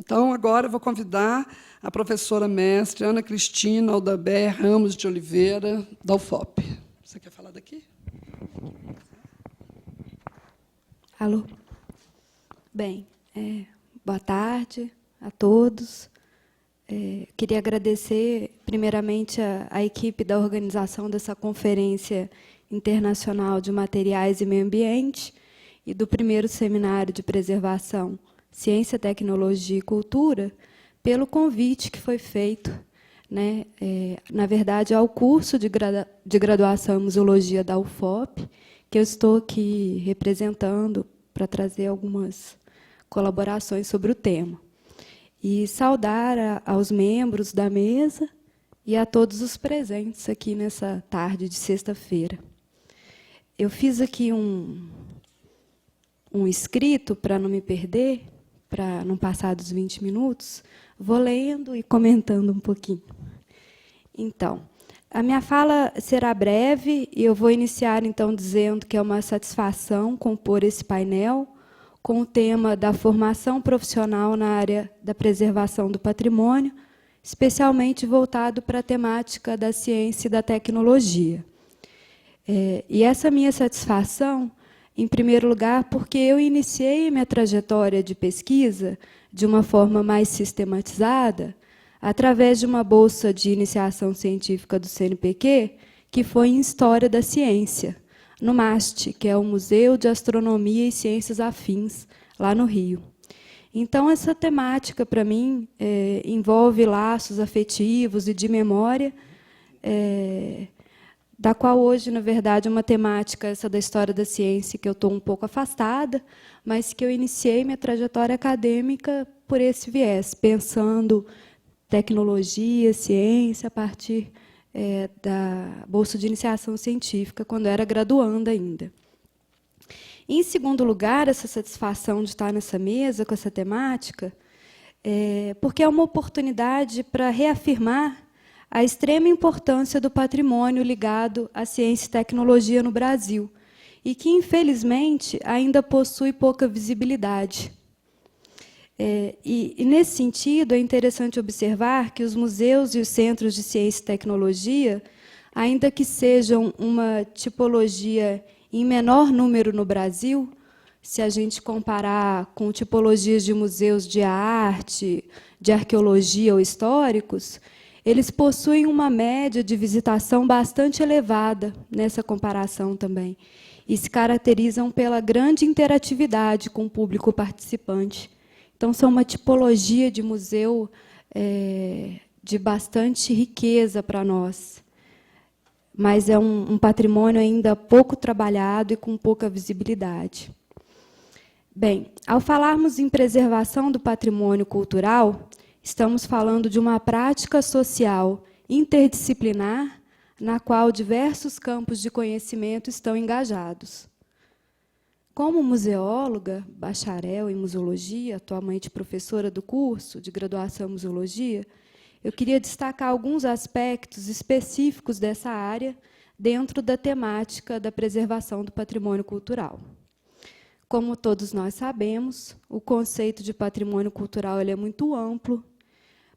Então, agora eu vou convidar a professora mestre Ana Cristina Aldabert Ramos de Oliveira, da UFOP. Você quer falar daqui? Alô? Bem, boa tarde a todos. Queria agradecer, primeiramente, a equipe da organização dessa Conferência Internacional de Materiais e Meio Ambiente e do primeiro Seminário de Preservação, Ciência, Tecnologia e Cultura, pelo convite que foi feito, né, na verdade, ao curso de graduação em Museologia da UFOP, que eu estou aqui representando para trazer algumas colaborações sobre o tema. E saudar aos membros da mesa e a todos os presentes aqui nessa tarde de sexta-feira. Eu fiz aqui um escrito para não me perder, para não passar dos 20 minutos, vou lendo e comentando um pouquinho. Então, a minha fala será breve e eu vou iniciar, então, dizendo que é uma satisfação compor esse painel com o tema da formação profissional na área da preservação do patrimônio, especialmente voltado para a temática da ciência e da tecnologia. E essa minha satisfação, em primeiro lugar, porque eu iniciei minha trajetória de pesquisa de uma forma mais sistematizada, através de uma bolsa de iniciação científica do CNPq, que foi em História da Ciência, no MAST, que é o Museu de Astronomia e Ciências Afins, lá no Rio. Então, essa temática, para mim, envolve laços afetivos e de memória, da qual hoje, na verdade, é uma temática, essa da história da ciência, que eu estou um pouco afastada, mas que eu iniciei minha trajetória acadêmica por esse viés, pensando tecnologia, ciência, a partir da Bolsa de Iniciação Científica, quando eu era graduanda ainda. Em segundo lugar, essa satisfação de estar nessa mesa com essa temática, porque é uma oportunidade para reafirmar a extrema importância do patrimônio ligado à ciência e tecnologia no Brasil, e que, infelizmente, ainda possui pouca visibilidade. E, nesse sentido, é interessante observar que os museus e os centros de ciência e tecnologia, ainda que sejam uma tipologia em menor número no Brasil, se a gente comparar com tipologias de museus de arte, de arqueologia ou históricos, eles possuem uma média de visitação bastante elevada nessa comparação também, e se caracterizam pela grande interatividade com o público participante. Então, são uma tipologia de museu de bastante riqueza para nós, mas é um patrimônio ainda pouco trabalhado e com pouca visibilidade. Bem, ao falarmos em preservação do patrimônio cultural, estamos falando de uma prática social interdisciplinar na qual diversos campos de conhecimento estão engajados. Como museóloga, bacharel em museologia, atualmente professora do curso de graduação em museologia, eu queria destacar alguns aspectos específicos dessa área dentro da temática da preservação do patrimônio cultural. Como todos nós sabemos, o conceito de patrimônio cultural é muito amplo.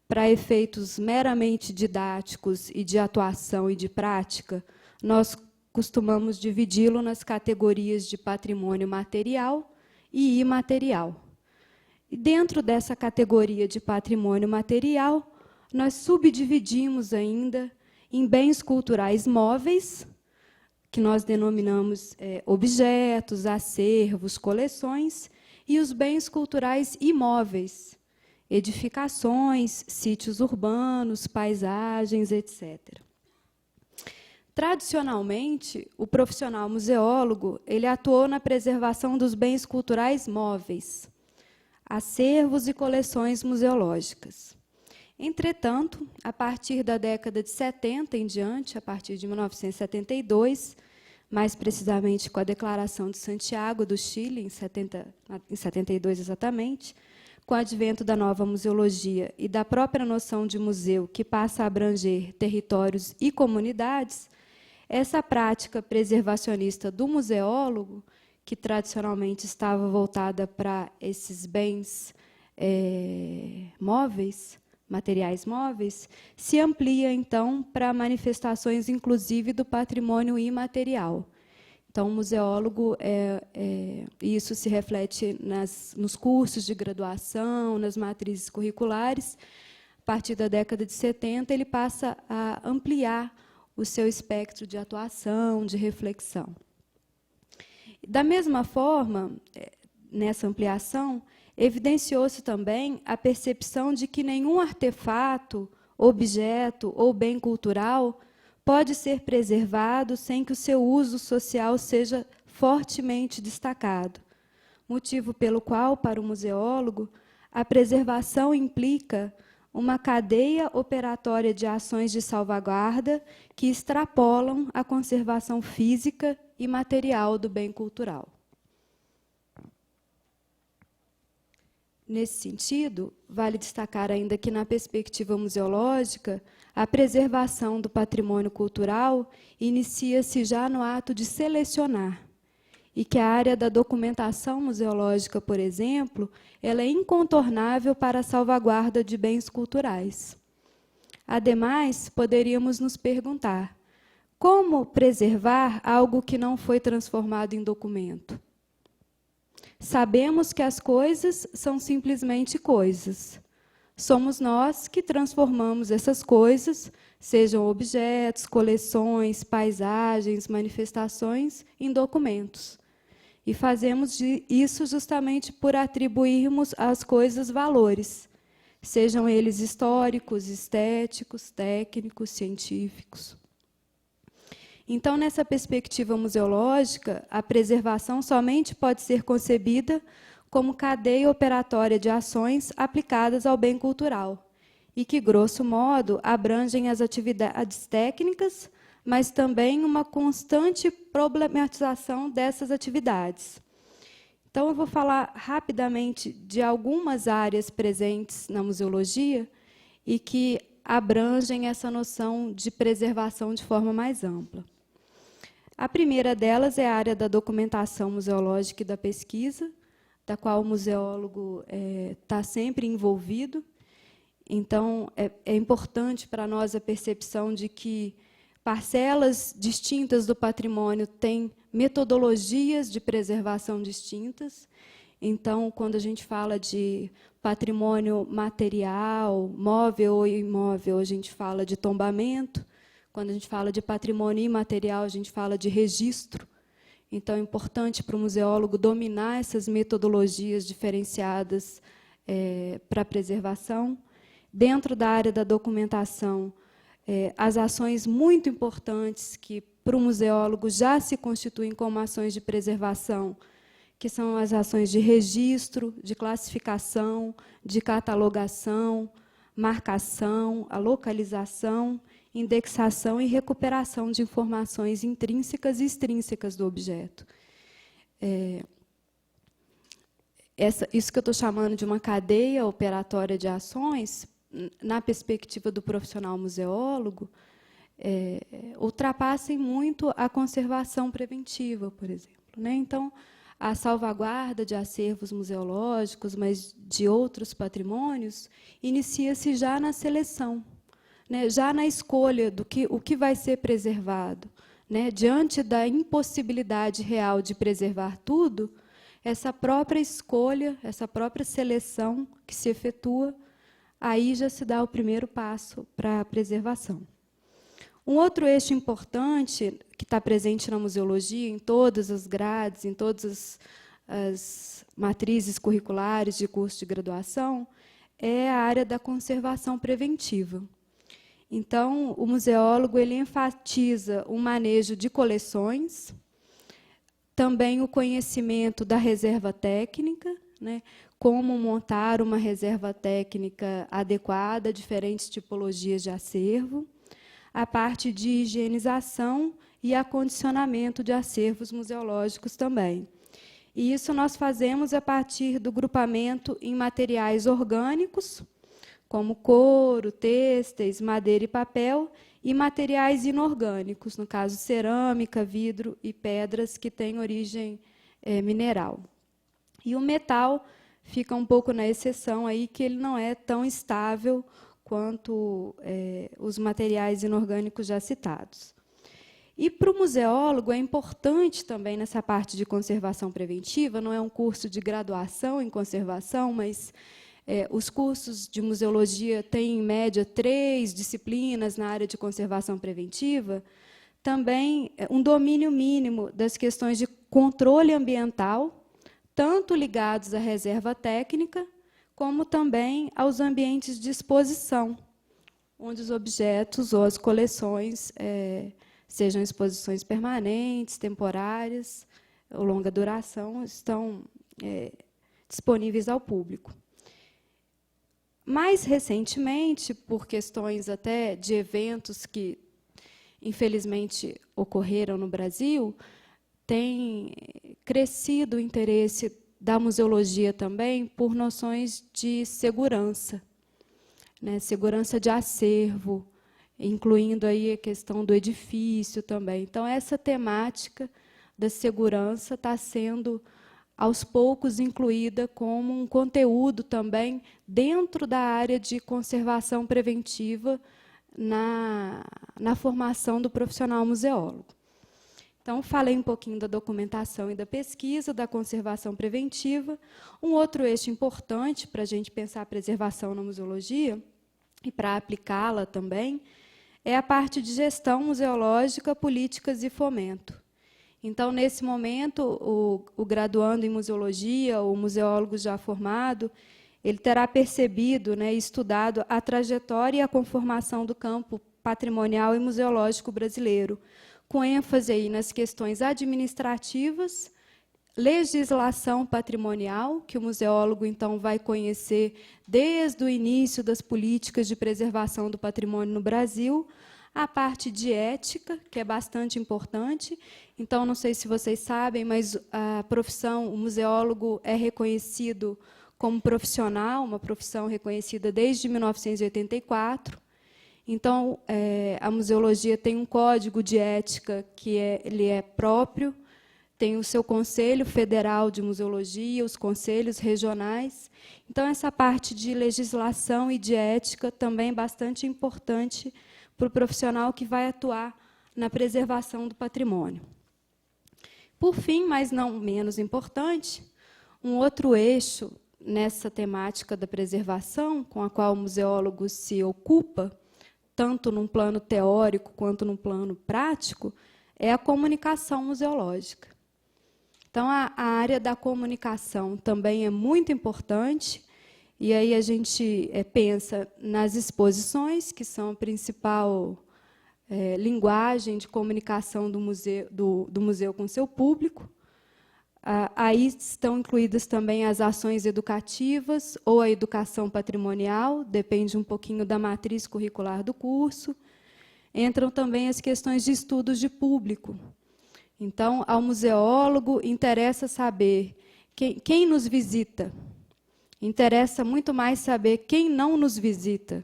Para efeitos meramente didáticos e de atuação e de prática, nós costumamos dividi-lo nas categorias de patrimônio material e imaterial. E, dentro dessa categoria de patrimônio material, nós subdividimos ainda em bens culturais móveis, que nós denominamos objetos, acervos, coleções, e os bens culturais imóveis, edificações, sítios urbanos, paisagens, etc. Tradicionalmente, o profissional museólogo ele atuou na preservação dos bens culturais móveis, acervos e coleções museológicas. Entretanto, a partir da década de 70 em diante, a partir de 1972, mais precisamente com a Declaração de Santiago do Chile, em 72 exatamente, com o advento da nova museologia e da própria noção de museu, que passa a abranger territórios e comunidades, essa prática preservacionista do museólogo, que tradicionalmente estava voltada para esses bens móveis, materiais móveis, se amplia, então, para manifestações, inclusive, do patrimônio imaterial. Então, o museólogo, isso se reflete nos cursos de graduação, nas matrizes curriculares. A partir da década de 70, ele passa a ampliar o seu espectro de atuação, de reflexão. Da mesma forma, nessa ampliação, evidenciou-se também a percepção de que nenhum artefato, objeto ou bem cultural pode ser preservado sem que o seu uso social seja fortemente destacado, motivo pelo qual, para o museólogo, a preservação implica uma cadeia operatória de ações de salvaguarda que extrapolam a conservação física e material do bem cultural. Nesse sentido, vale destacar ainda que, na perspectiva museológica, a preservação do patrimônio cultural inicia-se já no ato de selecionar, e que a área da documentação museológica, por exemplo, ela é incontornável para a salvaguarda de bens culturais. Ademais, poderíamos nos perguntar: como preservar algo que não foi transformado em documento? Sabemos que as coisas são simplesmente coisas. Somos nós que transformamos essas coisas, sejam objetos, coleções, paisagens, manifestações, em documentos. E fazemos isso justamente por atribuirmos às coisas valores, sejam eles históricos, estéticos, técnicos, científicos. Então, nessa perspectiva museológica, a preservação somente pode ser concebida como cadeia operatória de ações aplicadas ao bem cultural, e que, grosso modo, abrangem as atividades técnicas, mas também uma constante problematização dessas atividades. Então, eu vou falar rapidamente de algumas áreas presentes na museologia e que abrangem essa noção de preservação de forma mais ampla. A primeira delas é a área da documentação museológica e da pesquisa, da qual o museólogo está sempre envolvido. Então, é importante para nós a percepção de que parcelas distintas do patrimônio têm metodologias de preservação distintas. Então, quando a gente fala de patrimônio material, móvel ou imóvel, a gente fala de tombamento. Quando a gente fala de patrimônio imaterial, a gente fala de registro. Então, é importante para o museólogo dominar essas metodologias diferenciadas para a preservação. Dentro da área da documentação, as ações muito importantes que, para o museólogo, já se constituem como ações de preservação, que são as ações de registro, de classificação, de catalogação, marcação, a localização, indexação e recuperação de informações intrínsecas e extrínsecas do objeto. Isso que eu estou chamando de uma cadeia operatória de ações, na perspectiva do profissional museólogo, ultrapassem muito a conservação preventiva, por exemplo, né? Então, a salvaguarda de acervos museológicos, mas de outros patrimônios, inicia-se já na seleção, né? Já na escolha do o que vai ser preservado, né? Diante da impossibilidade real de preservar tudo, essa própria escolha, essa própria seleção que se efetua, aí já se dá o primeiro passo para a preservação. Um outro eixo importante, que está presente na museologia, em todas as grades, em todas as matrizes curriculares de curso de graduação, é a área da conservação preventiva. Então, o museólogo ele enfatiza o manejo de coleções, também o conhecimento da reserva técnica, né, como montar uma reserva técnica adequada a diferentes tipologias de acervo, a parte de higienização e acondicionamento de acervos museológicos também. E isso nós fazemos a partir do grupamento em materiais orgânicos, como couro, têxteis, madeira e papel, e materiais inorgânicos, no caso, cerâmica, vidro e pedras que têm origem mineral. E o metal fica um pouco na exceção aí que ele não é tão estável quanto os materiais inorgânicos já citados. E, para o museólogo, é importante também, nessa parte de conservação preventiva, não é um curso de graduação em conservação, mas os cursos de museologia têm, em média, 3 disciplinas na área de conservação preventiva, também um domínio mínimo das questões de controle ambiental, tanto ligados à reserva técnica, como também aos ambientes de exposição, onde os objetos ou as coleções sejam exposições permanentes, temporárias, ou longa duração, estão disponíveis ao público. Mais recentemente, por questões até de eventos que, infelizmente, ocorreram no Brasil, tem crescido o interesse da museologia também por noções de segurança, né? Segurança de acervo, incluindo aí a questão do edifício também. Então, essa temática da segurança está sendo, aos poucos, incluída como um conteúdo também dentro da área de conservação preventiva na formação do profissional museólogo. Então, falei um pouquinho da documentação e da pesquisa, da conservação preventiva. Um outro eixo importante para a gente pensar a preservação na museologia, e para aplicá-la também, é a parte de gestão museológica, políticas e fomento. Então, nesse momento, o graduando em museologia, o museólogo já formado, ele terá percebido, né, e estudado a trajetória e a conformação do campo patrimonial e museológico brasileiro, com ênfase aí nas questões administrativas, legislação patrimonial, que o museólogo, então, vai conhecer desde o início das políticas de preservação do patrimônio no Brasil, a parte de ética, que é bastante importante. Então, não sei se vocês sabem, mas a profissão, o museólogo é reconhecido como profissional, uma profissão reconhecida desde 1984. Então, a museologia tem um código de ética que ele é próprio, tem o seu Conselho Federal de Museologia, os conselhos regionais. Então, essa parte de legislação e de ética também é bastante importante para o profissional que vai atuar na preservação do patrimônio. Por fim, mas não menos importante, um outro eixo nessa temática da preservação, com a qual o museólogo se ocupa, tanto num plano teórico quanto num plano prático, é a comunicação museológica. Então, a área da comunicação também é muito importante, e aí a gente pensa nas exposições, que são a principal linguagem de comunicação do museu com seu público. Aí estão incluídas também as ações educativas ou a educação patrimonial, depende um pouquinho da matriz curricular do curso. Entram também as questões de estudos de público. Então, ao museólogo interessa saber quem nos visita. Interessa muito mais saber quem não nos visita,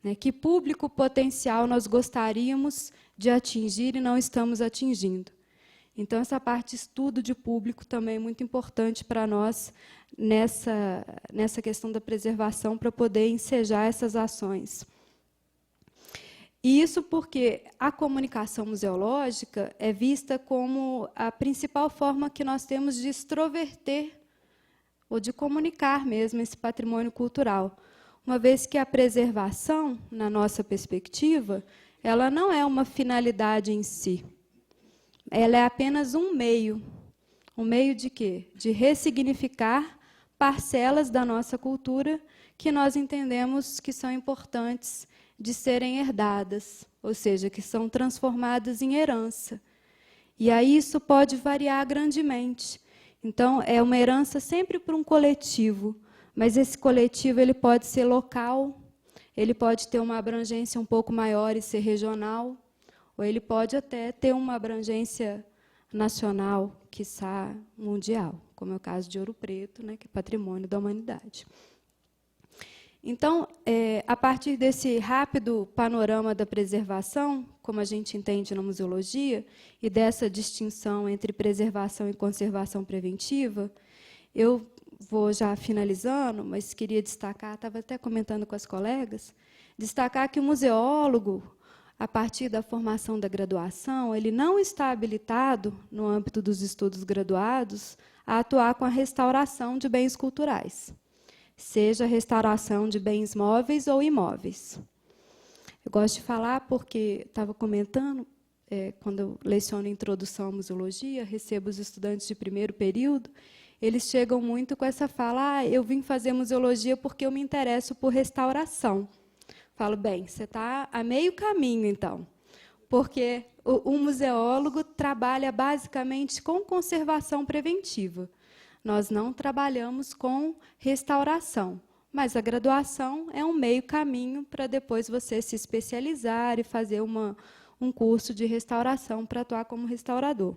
né? Que público potencial nós gostaríamos de atingir e não estamos atingindo. Então, essa parte de estudo de público também é muito importante para nós nessa questão da preservação, para poder ensejar essas ações. E isso porque a comunicação museológica é vista como a principal forma que nós temos de extroverter ou de comunicar mesmo esse patrimônio cultural, uma vez que a preservação, na nossa perspectiva, ela não é uma finalidade em si. Ela é apenas um meio. Um meio de quê? De ressignificar parcelas da nossa cultura que nós entendemos que são importantes de serem herdadas, ou seja, que são transformadas em herança. E aí isso pode variar grandemente. Então, é uma herança sempre para um coletivo, mas esse coletivo ele pode ser local, ele pode ter uma abrangência um pouco maior e ser regional, ou ele pode até ter uma abrangência nacional, quiçá mundial, como é o caso de Ouro Preto, né, que é patrimônio da humanidade. Então, a partir desse rápido panorama da preservação, como a gente entende na museologia, e dessa distinção entre preservação e conservação preventiva, eu vou já finalizando, mas queria destacar, estava até comentando com as colegas, destacar que o museólogo, a partir da formação da graduação, ele não está habilitado, no âmbito dos estudos graduados, a atuar com a restauração de bens culturais, seja restauração de bens móveis ou imóveis. Eu gosto de falar porque estava comentando, quando eu leciono Introdução à Museologia, recebo os estudantes de primeiro período, eles chegam muito com essa fala, eu vim fazer museologia porque eu me interesso por restauração. Falo, bem, você está a meio caminho, então, porque o museólogo trabalha basicamente com conservação preventiva. Nós não trabalhamos com restauração, mas a graduação é um meio caminho para depois você se especializar e fazer um curso de restauração para atuar como restaurador.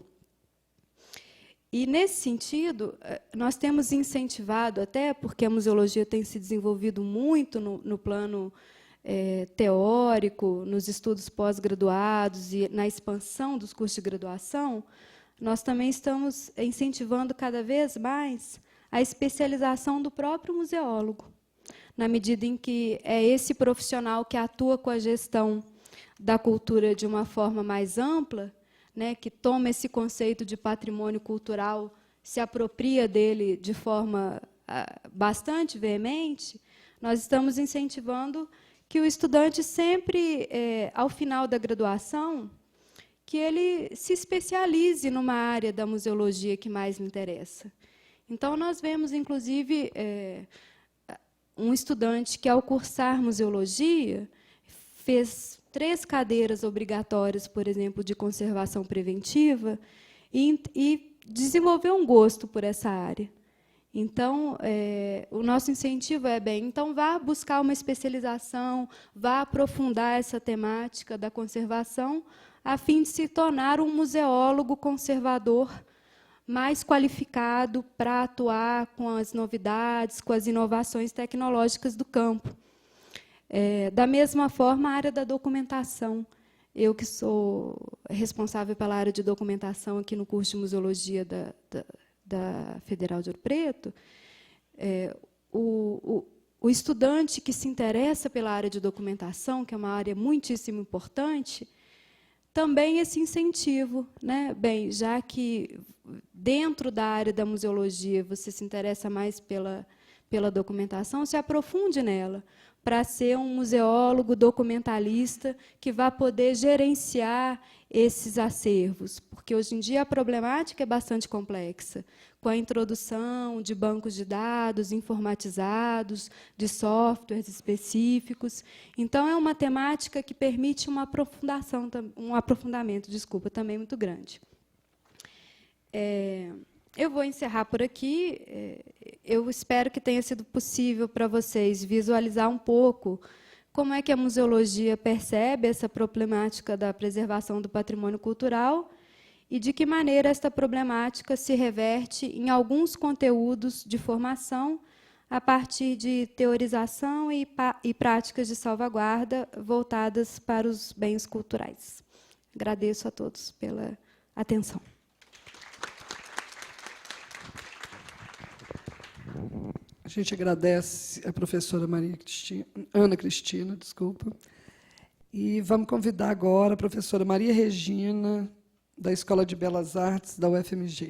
E, nesse sentido, nós temos incentivado, até porque a museologia tem se desenvolvido muito no plano teórico, nos estudos pós-graduados e na expansão dos cursos de graduação, nós também estamos incentivando cada vez mais a especialização do próprio museólogo, na medida em que é esse profissional que atua com a gestão da cultura de uma forma mais ampla, né, que toma esse conceito de patrimônio cultural, se apropria dele de forma bastante veemente, nós estamos incentivando que o estudante sempre, ao final da graduação, que ele se especialize numa área da museologia que mais lhe interessa. Então, nós vemos, inclusive, um estudante que, ao cursar museologia, fez 3 cadeiras obrigatórias, por exemplo, de conservação preventiva, e desenvolveu um gosto por essa área. Então, o nosso incentivo é, bem, então vá buscar uma especialização, vá aprofundar essa temática da conservação, a fim de se tornar um museólogo conservador mais qualificado para atuar com as novidades, com as inovações tecnológicas do campo. Da mesma forma, a área da documentação. Eu, que sou responsável pela área de documentação aqui no curso de museologia da Federal de Ouro Preto, o estudante que se interessa pela área de documentação, que é uma área muitíssimo importante, também esse incentivo, né? Bem, já que dentro da área da museologia você se interessa mais pela documentação, se aprofunde nela, para ser um museólogo documentalista que vai poder gerenciar esses acervos, porque hoje em dia a problemática é bastante complexa, com a introdução de bancos de dados informatizados, de softwares específicos. Então, é uma temática que permite um aprofundamento, também muito grande. Eu vou encerrar por aqui. Eu espero que tenha sido possível para vocês visualizar um pouco como é que a museologia percebe essa problemática da preservação do patrimônio cultural e de que maneira esta problemática se reverte em alguns conteúdos de formação a partir de teorização e práticas de salvaguarda voltadas para os bens culturais. Agradeço a todos pela atenção. A gente agradece a professora Ana Cristina, e vamos convidar agora a professora Maria Regina, da Escola de Belas Artes da UFMG.